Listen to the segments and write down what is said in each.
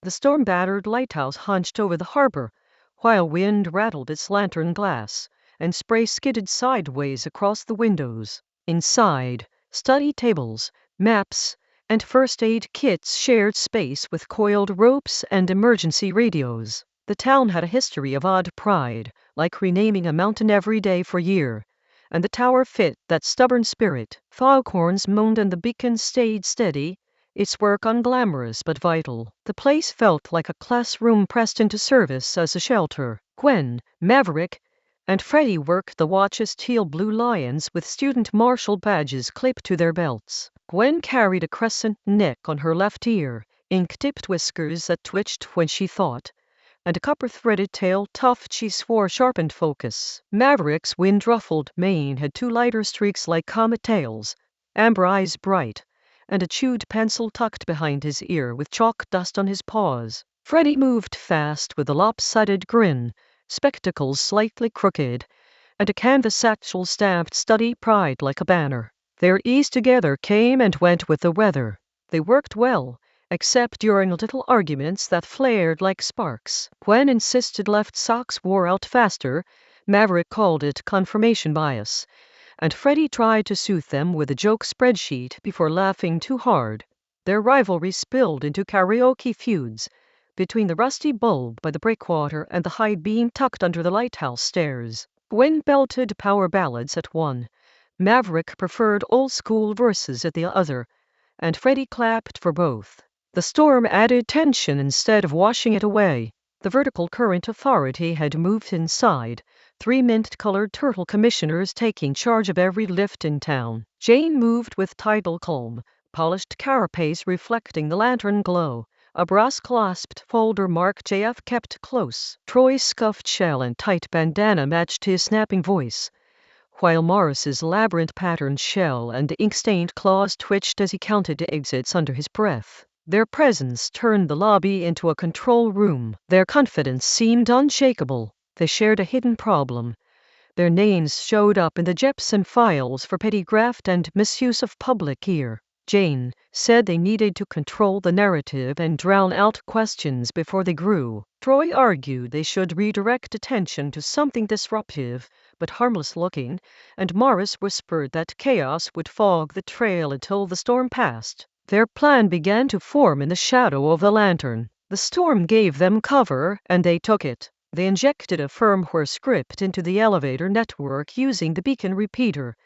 The storm-battered lighthouse hunched over the harbor, while wind rattled its lantern glass, and spray skidded sideways across the windows. Inside, study tables, maps, and first aid kits shared space with coiled ropes and emergency radios. The town had a history of odd pride, like renaming a mountain every day for a year, and the tower fit that stubborn spirit. Foghorns moaned and the beacon stayed steady, its work unglamorous but vital. The place felt like a classroom pressed into service as a shelter. Gwen, Maverick, and Freddie worked the watch's teal-blue lions with student marshal badges clipped to their belts. Gwen carried a crescent neck on her left ear, ink-tipped whiskers that twitched when she thought, and a copper-threaded tail tuft she swore sharpened focus. Maverick's wind-ruffled mane had two lighter streaks like comet tails, amber eyes bright, and a chewed pencil tucked behind his ear with chalk dust on his paws. Freddie moved fast with a lopsided grin, spectacles slightly crooked, and a canvas satchel stamped study pride like a banner. Their ease together came and went with the weather. They worked well, except during little arguments that flared like sparks. Gwen insisted left socks wore out faster, Maverick called it confirmation bias, and Freddie tried to soothe them with a joke spreadsheet before laughing too hard. Their rivalry spilled into karaoke feuds between the rusty bulb by the breakwater and the high beam tucked under the lighthouse stairs. Gwen belted power ballads at one, Maverick preferred old-school verses at the other, and Freddie clapped for both. The storm added tension instead of washing it away. The vertical current authority had moved inside, 3 mint-colored turtle commissioners taking charge of every lift in town. Jane moved with tidal calm, polished carapace reflecting the lantern glow. A brass-clasped folder marked JF kept close. Troy's scuffed shell and tight bandana matched his snapping voice, while Morris's labyrinth-patterned shell and ink-stained claws twitched as he counted exits under his breath. Their presence turned the lobby into a control room. Their confidence seemed unshakable. They shared a hidden problem. Their names showed up in the Jepson files for petty graft and misuse of public ear. Jane said they needed to control the narrative and drown out questions before they grew. Troy argued they should redirect attention to something disruptive but harmless-looking, and Morris whispered that chaos would fog the trail until the storm passed. Their plan began to form in the shadow of the lantern. The storm gave them cover, and they took it. They injected a firmware script into the elevator network using the beacon repeater,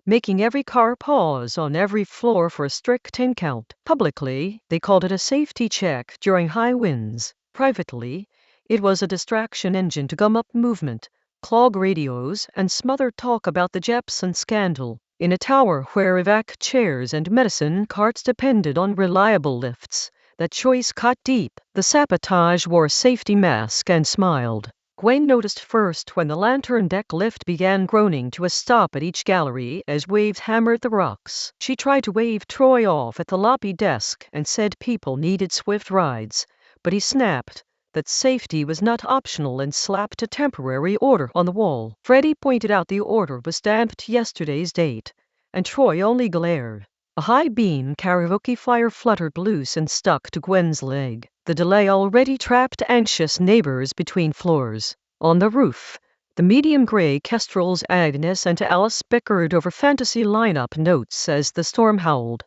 making every car pause on every floor for a strict 10 count. Publicly, they called it a safety check during high winds. Privately, it was a distraction engine to gum up movement, clog radios, and smother talk about the Jepson scandal. In a tower where evac chairs and medicine carts depended on reliable lifts, that choice cut deep. The sabotage wore a safety mask and smiled. Gwen noticed first when the lantern deck lift began groaning to a stop at each gallery as waves hammered the rocks. She tried to wave Troy off at the lobby desk and said people needed swift rides, but he snapped that safety was not optional and slapped a temporary order on the wall. Freddie pointed out the order was stamped yesterday's date, and Troy only glared. A high beam karaoke flyer fluttered loose and stuck to Gwen's leg. The delay already trapped anxious neighbors between floors. On the roof, the medium-gray kestrels Agnes and Alice bickered over fantasy lineup notes as the storm howled.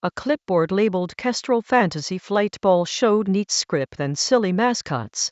A clipboard labeled Kestrel Fantasy Flight Ball showed neat script and silly mascots,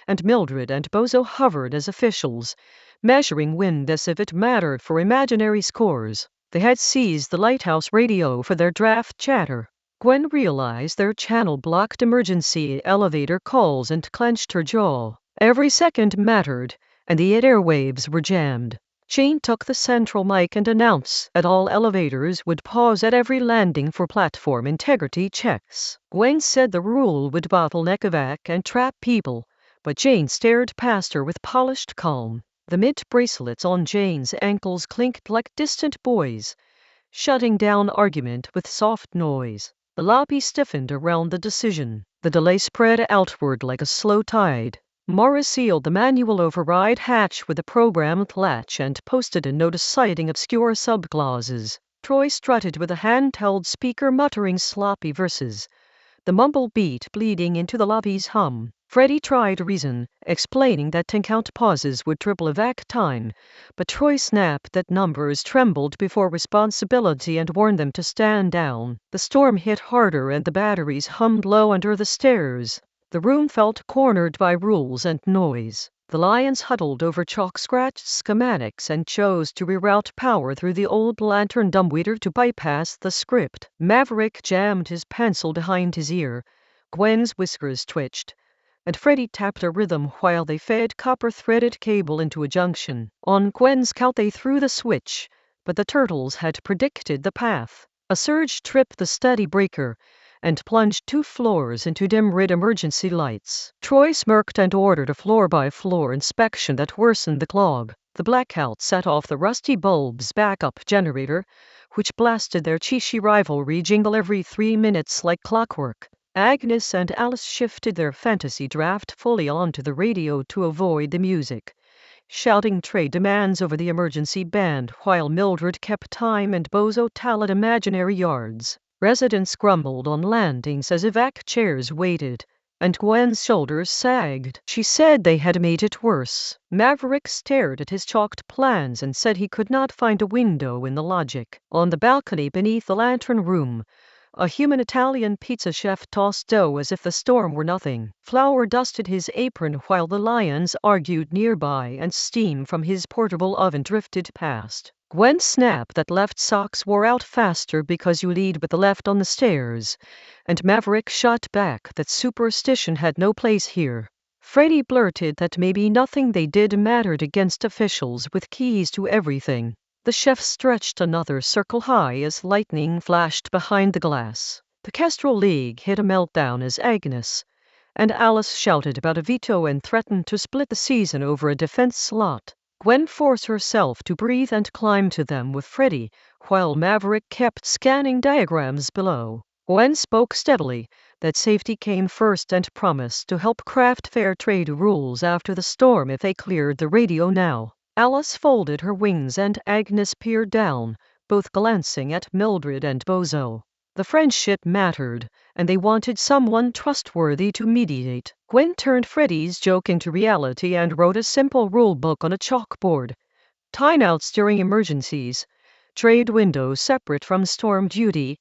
and Mildred and Bozo hovered as officials, measuring wind as if it mattered for imaginary scores. They had seized the lighthouse radio for their draft chatter. Gwen realized their channel blocked emergency elevator calls and clenched her jaw. Every second mattered, and the airwaves were jammed. Jane took the central mic and announced that all elevators would pause at every landing for platform integrity checks. Gwen said the rule would bottleneck evac and trap people, but Jane stared past her with polished calm. The mint bracelets on Jane's ankles clinked like distant boys, shutting down argument with soft noise. The lobby stiffened around the decision. The delay spread outward like a slow tide. Morris sealed the manual override hatch with a programmed latch and posted a notice citing obscure subclauses. Troy strutted with a handheld speaker muttering sloppy verses. the mumble beat bleeding into the lobby's hum. Freddie tried to reason, explaining that 10-count pauses would triple evac time, but Troy snapped that numbers trembled before responsibility and warned them to stand down. The storm hit harder and the batteries hummed low under the stairs. The room felt cornered by rules and noise. The Lions huddled over chalk-scratched schematics and chose to reroute power through the old lantern dumbwaiter to bypass the script. Maverick jammed his pencil behind his ear. Gwen's whiskers twitched, and Freddie tapped a rhythm while they fed copper-threaded cable into a junction. On Gwen's count they threw the switch, but the turtles had predicted the path. A surge tripped the steady breaker and plunged 2 floors into dim-red emergency lights. Troy smirked and ordered a floor-by-floor inspection that worsened the clog. The blackout set off the Rusty Bulb's backup generator, which blasted their Chishi rivalry jingle every 3 minutes like clockwork. Agnes and Alice shifted their fantasy draft fully onto the radio to avoid the music, shouting trade demands over the emergency band while Mildred kept time and Bozo tallied imaginary yards. Residents grumbled on landings as evac chairs waited, and Gwen's shoulders sagged. She said they had made it worse. Maverick stared at his chalked plans and said he could not find a window in the logic. On the balcony beneath the lantern room, a human Italian pizza chef tossed dough as if the storm were nothing. Flour dusted his apron while the Lions argued nearby and steam from his portable oven drifted past. Gwen snapped that left socks wore out faster because you lead with the left on the stairs, and Maverick shot back that superstition had no place here. Freddie blurted that maybe nothing they did mattered against officials with keys to everything. The chef stretched another circle high as lightning flashed behind the glass. The Kestrel League hit a meltdown as Agnes and Alice shouted about a veto and threatened to split the season over a defense slot. Gwen forced herself to breathe and climb to them with Freddie, while Maverick kept scanning diagrams below. Gwen spoke steadily that safety came first and promised to help craft fair trade rules after the storm if they cleared the radio now. Alice folded her wings and Agnes peered down, both glancing at Mildred and Bozo. The friendship mattered, and they wanted someone trustworthy to mediate. Gwen turned Freddie's joke into reality and wrote a simple rule book on a chalkboard. Timeouts during emergencies, trade windows separate from storm duty,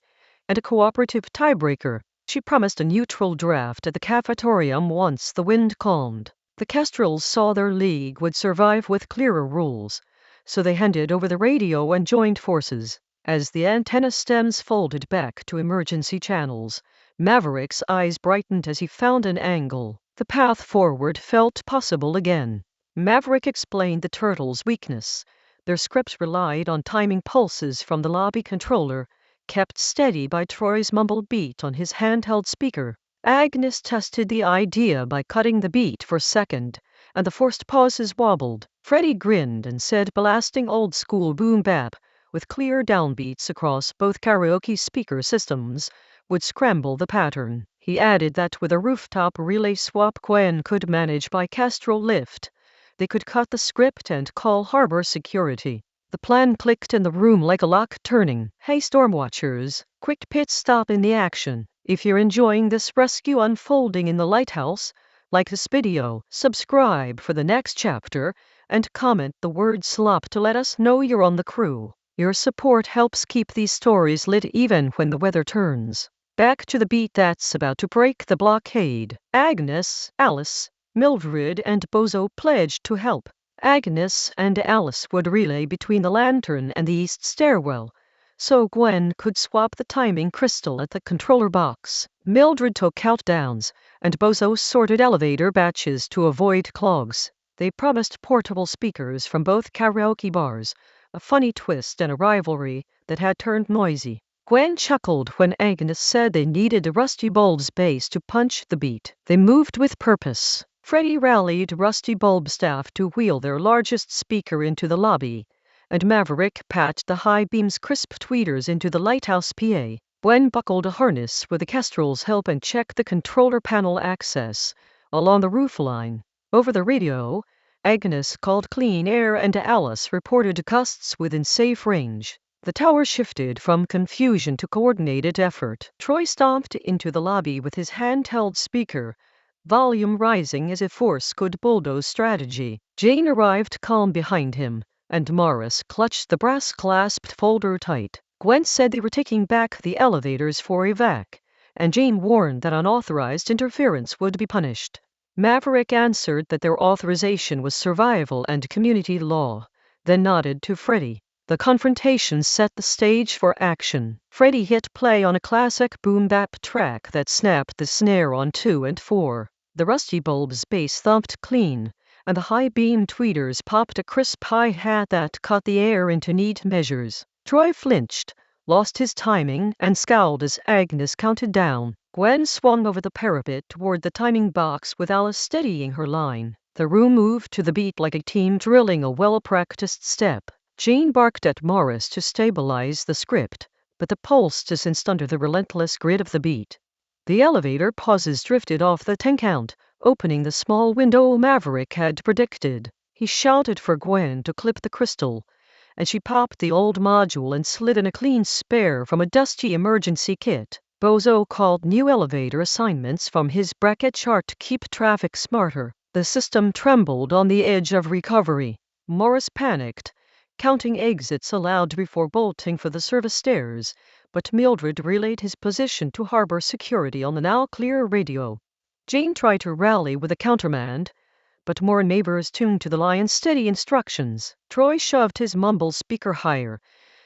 and a cooperative tiebreaker. She promised a neutral draft at the cafetorium once the wind calmed. The Kestrels saw their league would survive with clearer rules, so they handed over the radio and joined forces. As the antenna stems folded back to emergency channels, Maverick's eyes brightened as he found an angle. The path forward felt possible again. Maverick explained the turtles' weakness. Their scripts relied on timing pulses from the lobby controller, kept steady by Troy's mumbled beat on his handheld speaker. Agnes tested the idea by cutting the beat for second, and the forced pauses wobbled. Freddie grinned and said blasting old-school boom-bap, with clear downbeats across both karaoke speaker systems, would scramble the pattern. He added that with a rooftop relay swap Gwen could manage by Kestrel lift. They could cut the script and call harbor security. The plan clicked in the room like a lock turning. Hey Stormwatchers, quick pit stop in the action. If you're enjoying this rescue unfolding in the lighthouse, like this video, subscribe for the next chapter, and comment the word slop to let us know you're on the crew. Your support helps keep these stories lit even when the weather turns. Back to the beat that's about to break the blockade. Agnes, Alice, Mildred and Bozo pledged to help. Agnes and Alice would relay between the lantern and the east stairwell, so Gwen could swap the timing crystal at the controller box. Mildred took countdowns, and Bozo sorted elevator batches to avoid clogs. They promised portable speakers from both karaoke bars, a funny twist in a rivalry that had turned noisy. Gwen chuckled when Agnes said they needed a Rusty Bulb's bass to punch the beat. They moved with purpose. Freddie rallied Rusty Bulb staff to wheel their largest speaker into the lobby, and Maverick patched the high beam's crisp tweeters into the lighthouse PA. Gwen buckled a harness with the Kestrel's help and checked the controller panel access along the roofline. Over the radio, Agnes called clean air and Alice reported gusts within safe range. The tower shifted from confusion to coordinated effort. Troy stomped into the lobby with his handheld speaker, volume rising as if force could bulldoze strategy. Jane arrived calm behind him, and Morris clutched the brass-clasped folder tight. Gwen said they were taking back the elevators for evac, and Jane warned that unauthorized interference would be punished. Maverick answered that their authorization was survival and community law, then nodded to Freddie. The confrontation set the stage for action. Freddie hit play on a classic boom-bap track that snapped the snare on 2 and 4. The Rusty Bulb's bass thumped clean, and the high-beam tweeters popped a crisp hi-hat that cut the air into neat measures. Troy flinched, lost his timing, and scowled as Agnes counted down. Gwen swung over the parapet toward the timing box with Alice steadying her line. The room moved to the beat like a team drilling a well-practiced step. Jane barked at Morris to stabilize the script, but the pulse distanced under the relentless grit of the beat. The elevator pauses drifted off the 10 count, opening the small window Maverick had predicted. He shouted for Gwen to clip the crystal, and she popped the old module and slid in a clean spare from a dusty emergency kit. Bozo called new elevator assignments from his bracket chart to keep traffic smarter. The system trembled on the edge of recovery. Morris panicked, counting exits allowed before bolting for the service stairs, but Mildred relayed his position to harbor security on the now clear radio. Jane tried to rally with a countermand, but more neighbors tuned to the lion's steady instructions. Troy shoved his mumble speaker higher,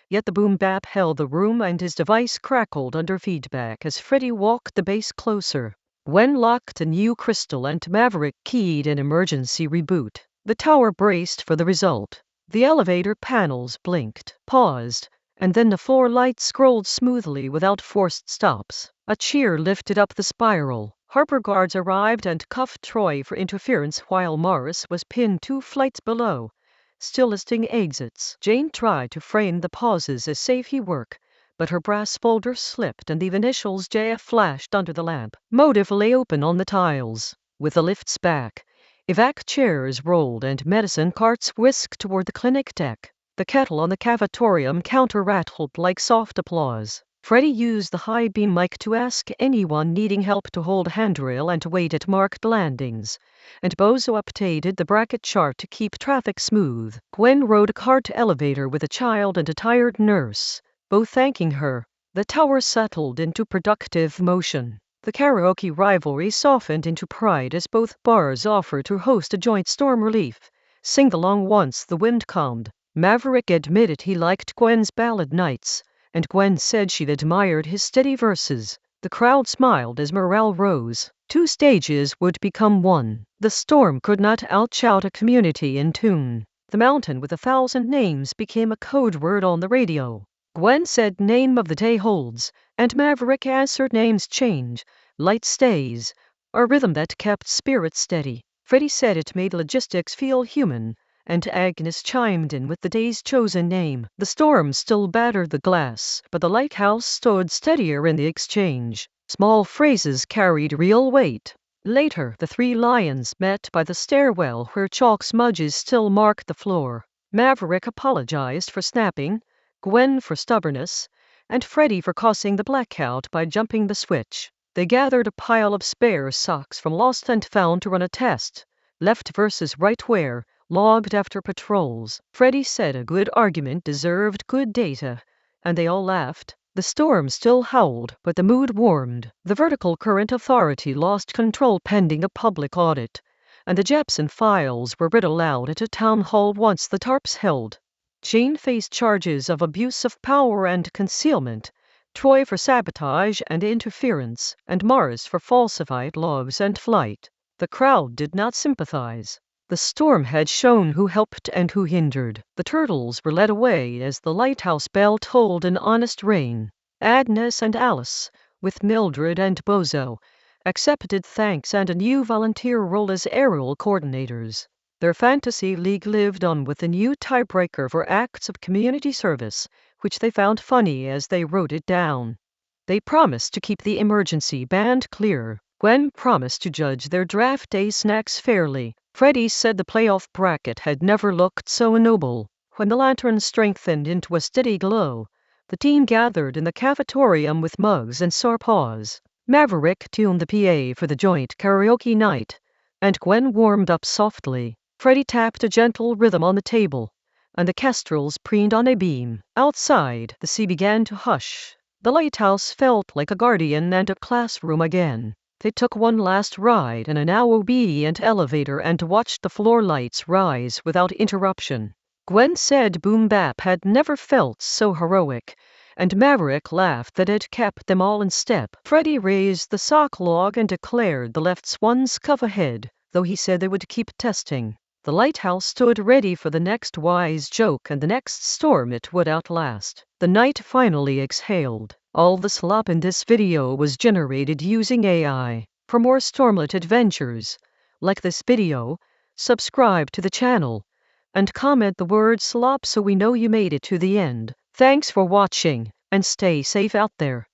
yet the boom-bap held the room and his device crackled under feedback as Freddie walked the base closer. Gwen locked a new crystal and Maverick keyed an emergency reboot. The tower braced for the result. The elevator panels blinked, paused, and then the floor lights scrolled smoothly without forced stops. A cheer lifted up the spiral. Harper guards arrived and cuffed Troy for interference while Morris was pinned 2 flights below, still listing exits. Jane tried to frame the pauses as safety work, but her brass folder slipped and the initials JF flashed under the lamp. Motive lay open on the tiles. With the lifts back, evac chairs rolled and medicine carts whisked toward the clinic deck. The kettle on the cavatorium counter rattled like soft applause. Freddie used the high-beam mic to ask anyone needing help to hold handrail and to wait at marked landings, and Bozo updated the bracket chart to keep traffic smooth. Gwen rode a cart elevator with a child and a tired nurse, both thanking her. The tower settled into productive motion. The karaoke rivalry softened into pride as both bars offered to host a joint storm relief sing-along once the wind calmed. Maverick admitted he liked Gwen's ballad nights, and Gwen said she'd admired his steady verses. The crowd smiled as morale rose. 2 stages would become 1. The storm could not outshout a community in tune. The mountain with 1,000 names became a code word on the radio. Gwen said name of the day holds, and Maverick answered names change, light stays, a rhythm that kept spirits steady. Freddie said it made logistics feel human, and Agnes chimed in with the day's chosen name. The storm still battered the glass, but the lighthouse stood steadier in the exchange. Small phrases carried real weight. Later, the 3 lions met by the stairwell where chalk smudges still marked the floor. Maverick apologized for snapping, Gwen for stubbornness, and Freddie for causing the blackout by jumping the switch. They gathered a pile of spare socks from Lost and Found to run a test, left versus right where, logged after patrols. Freddie said a good argument deserved good data, and they all laughed. The storm still howled, but the mood warmed. The Vertical Current Authority lost control pending a public audit, and the Jepson files were read aloud at a town hall once the tarps held. Jane faced charges of abuse of power and concealment, Troy for sabotage and interference, and Morris for falsified logs and flight. The crowd did not sympathize. The storm had shown who helped and who hindered. The turtles were led away as the lighthouse bell tolled an honest rain. Agnes and Alice, with Mildred and Bozo, accepted thanks and a new volunteer role as aerial coordinators. Their fantasy league lived on with a new tiebreaker for acts of community service, which they found funny as they wrote it down. They promised to keep the emergency band clear. Gwen promised to judge their draft day snacks fairly. Freddie said the playoff bracket had never looked so noble. When the lantern strengthened into a steady glow, the team gathered in the cafetorium with mugs and sore paws. Maverick tuned the PA for the joint karaoke night, and Gwen warmed up softly. Freddie tapped a gentle rhythm on the table, and the kestrels preened on a beam. Outside, the sea began to hush. The lighthouse felt like a guardian and a classroom again. They took one last ride in a now obedient elevator and watched the floor lights rise without interruption. Gwen said boom bap had never felt so heroic, and Maverick laughed that it kept them all in step. Freddie raised the sock log and declared the left swan's cuff ahead, though he said they would keep testing. The lighthouse stood ready for the next wise joke and the next storm it would outlast. The night finally exhaled. All the slop in this video was generated using AI. For more stormlet adventures, like this video, subscribe to the channel, and comment the word slop so we know you made it to the end. Thanks for watching, and stay safe out there.